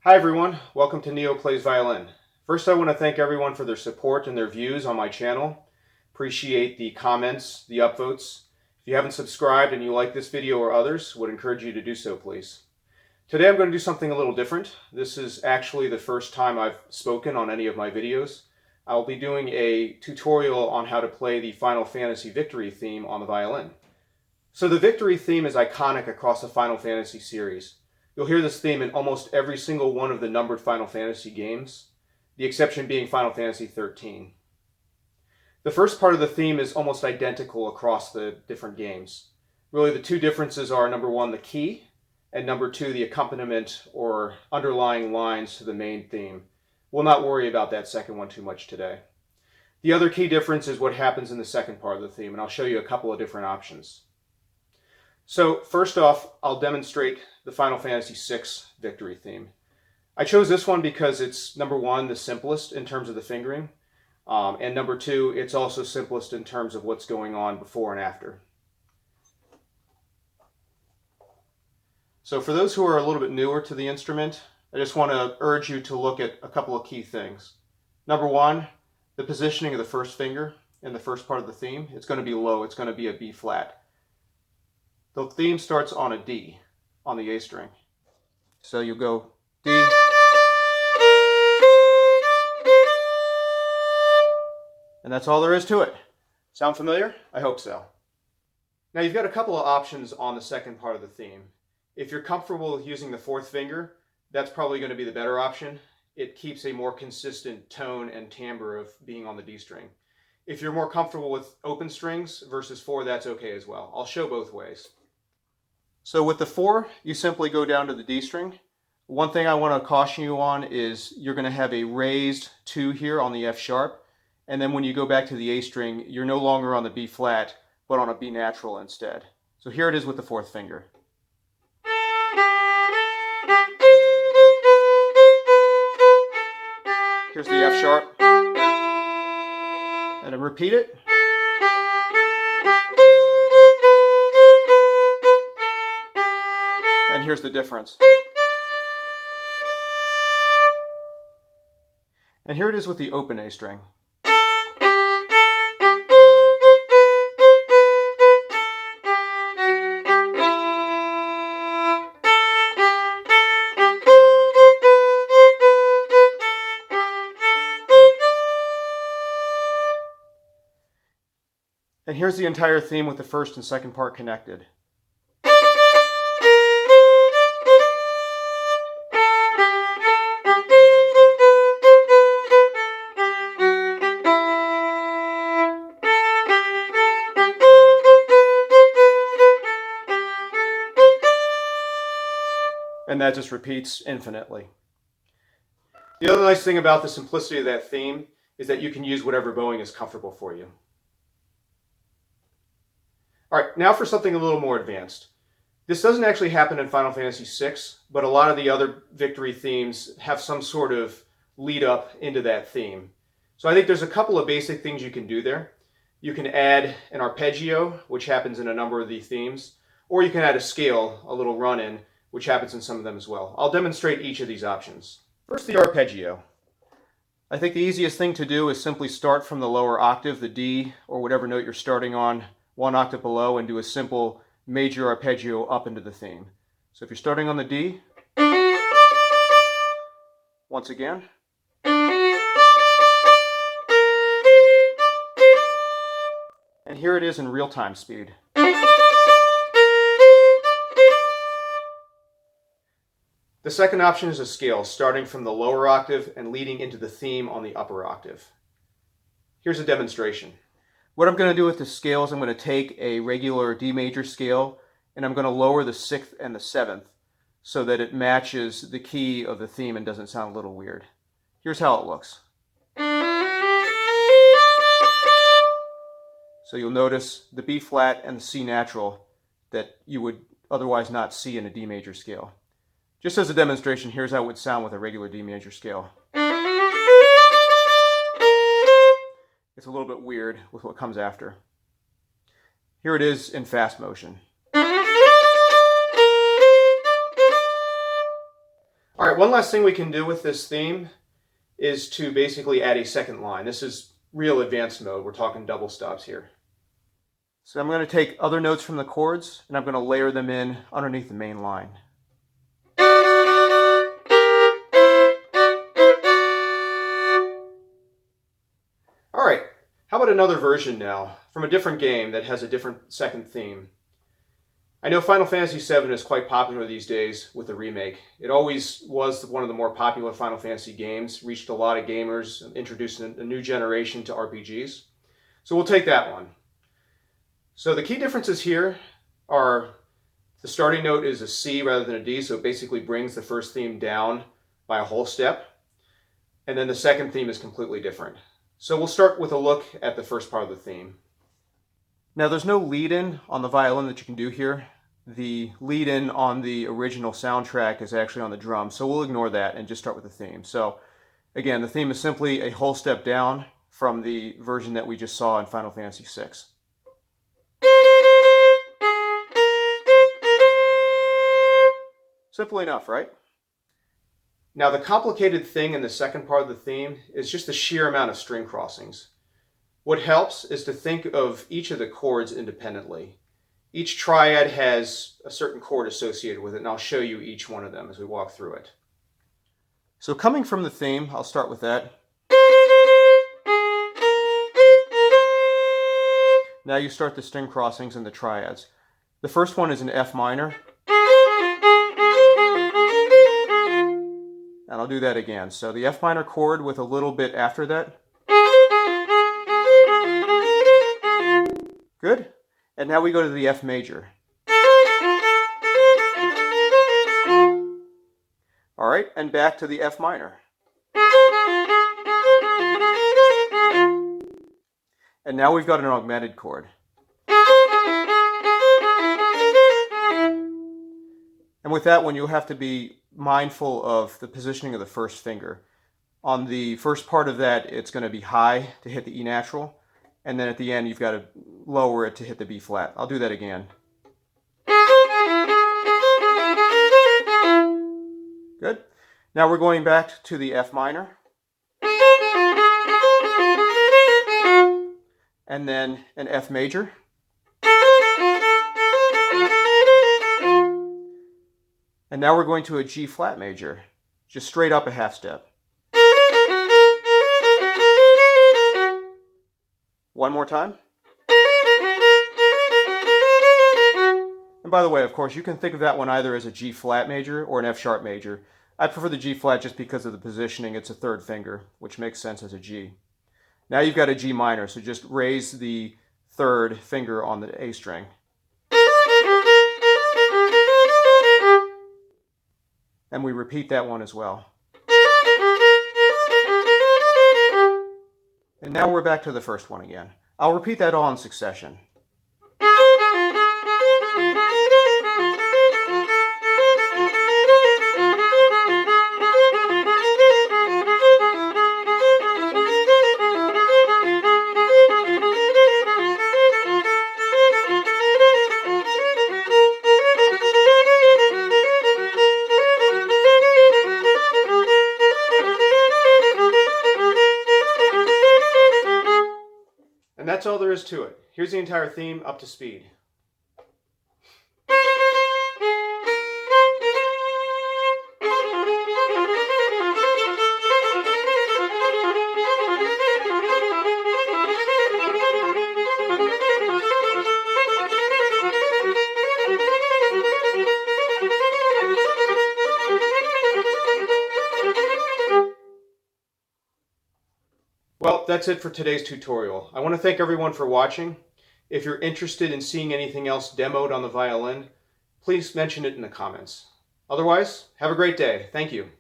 Hi everyone, welcome to Neo Plays Violin. First I want to thank everyone for their support and their views on my channel. Appreciate the comments, the upvotes. If you haven't subscribed and you like this video or others, would encourage you to do so please. Today I'm going to do something a little different. This is actually the first time I've spoken on any of my videos. I'll be doing a tutorial on how to play the Final Fantasy Victory theme on the violin. So the Victory theme is iconic across the Final Fantasy series. You'll hear this theme in almost every single one of the numbered Final Fantasy games, the exception being Final Fantasy XIII. The first part of the theme is almost identical across the different games. Really the two differences are number one, the key, and number two, the accompaniment or underlying lines to the main theme. We'll not worry about that second one too much today. The other key difference is what happens in the second part of the theme, and I'll show you a couple of different options. So first off, I'll demonstrate the Final Fantasy VI Victory theme. I chose this one because it's, number one, the simplest in terms of the fingering, and number two, it's also simplest in terms of what's going on before and after. So for those who are a little bit newer to the instrument, I just want to urge you to look at a couple of key things. Number one, the positioning of the first finger in the first part of the theme. It's going to be low, it's going to be a B flat. The theme starts on a D, on the A string. So you go D, and that's all there is to it. Sound familiar? I hope so. Now you've got a couple of options on the second part of the theme. If you're comfortable with using the fourth finger, that's probably going to be the better option. It keeps a more consistent tone and timbre of being on the D string. If you're more comfortable with open strings versus four, that's okay as well. I'll show both ways. So with the 4, you simply go down to the D string. One thing I want to caution you on is you're going to have a raised 2 here on the F sharp, and then when you go back to the A string, you're no longer on the B flat, but on a B natural instead. So here it is with the 4th finger. Here's the F sharp, and I repeat it. And here's the difference. And here it is with the open A string. And here's the entire theme with the first and second part connected. And that just repeats infinitely. The other nice thing about the simplicity of that theme is that you can use whatever bowing is comfortable for you. All right, now for something a little more advanced. This doesn't actually happen in Final Fantasy VI, but a lot of the other Victory themes have some sort of lead up into that theme. So I think there's a couple of basic things you can do there. You can add an arpeggio, which happens in a number of the themes, or you can add a scale, a little run-in, which happens in some of them as well. I'll demonstrate each of these options. First, the arpeggio. I think the easiest thing to do is simply start from the lower octave, the D, or whatever note you're starting on, 1 octave below, and do a simple major arpeggio up into the theme. So if you're starting on the D, once again, and here it is in real-time speed. The second option is a scale, starting from the lower octave and leading into the theme on the upper octave. Here's a demonstration. What I'm going to do with the scale is I'm going to take a regular D major scale and I'm going to lower the 6th and the 7th so that it matches the key of the theme and doesn't sound a little weird. Here's how it looks. So you'll notice the B flat and the C natural that you would otherwise not see in a D major scale. Just as a demonstration, here's how it would sound with a regular D major scale. It's a little bit weird with what comes after. Here it is in fast motion. All right, right, one last thing we can do with this theme is to basically add a second line. This is real advanced mode. We're talking double stops here. So I'm going to take other notes from the chords and I'm going to layer them in underneath the main line. All right, how about another version now from a different game that has a different second theme? I know Final Fantasy VII is quite popular these days with the remake. It always was one of the more popular Final Fantasy games, reached a lot of gamers, introduced a new generation to RPGs. So we'll take that one. So the key differences here are the starting note is a C rather than a D, so it basically brings the first theme down by a whole step. And then the second theme is completely different. So we'll start with a look at the first part of the theme. Now there's no lead-in on the violin that you can do here. The lead-in on the original soundtrack is actually on the drums, so we'll ignore that and just start with the theme. So again, the theme is simply a whole step down from the version that we just saw in Final Fantasy VI. Simple enough, right? Now the complicated thing in the second part of the theme is just the sheer amount of string crossings. What helps is to think of each of the chords independently. Each triad has a certain chord associated with it, and I'll show you each one of them as we walk through it. So coming from the theme, I'll start with that. Now you start the string crossings and the triads. The first one is an F minor. And I'll do that again. So the F minor chord with a little bit after that. Good. And now we go to the F major. All right, and back to the F minor. And now we've got an augmented chord. And with that one, you'll have to be mindful of the positioning of the first finger. On the first part of that, it's going to be high to hit the E natural, and then at the end, you've got to lower it to hit the B flat. I'll do that again. Good. Now we're going back to the F minor. And then an F major. And now we're going to a G flat major, just straight up a half step. One more time. And by the way, of course, you can think of that one either as a G flat major or an F sharp major. I prefer the G flat just because of the positioning. It's a third finger, which makes sense as a G. Now you've got a G minor, so just raise the third finger on the A string. And we repeat that one as well. And now we're back to the first one again. I'll repeat that all in succession. And that's all there is to it. Here's the entire theme up to speed. Well, that's it for today's tutorial. I want to thank everyone for watching. If you're interested in seeing anything else demoed on the violin, please mention it in the comments. Otherwise, have a great day. Thank you.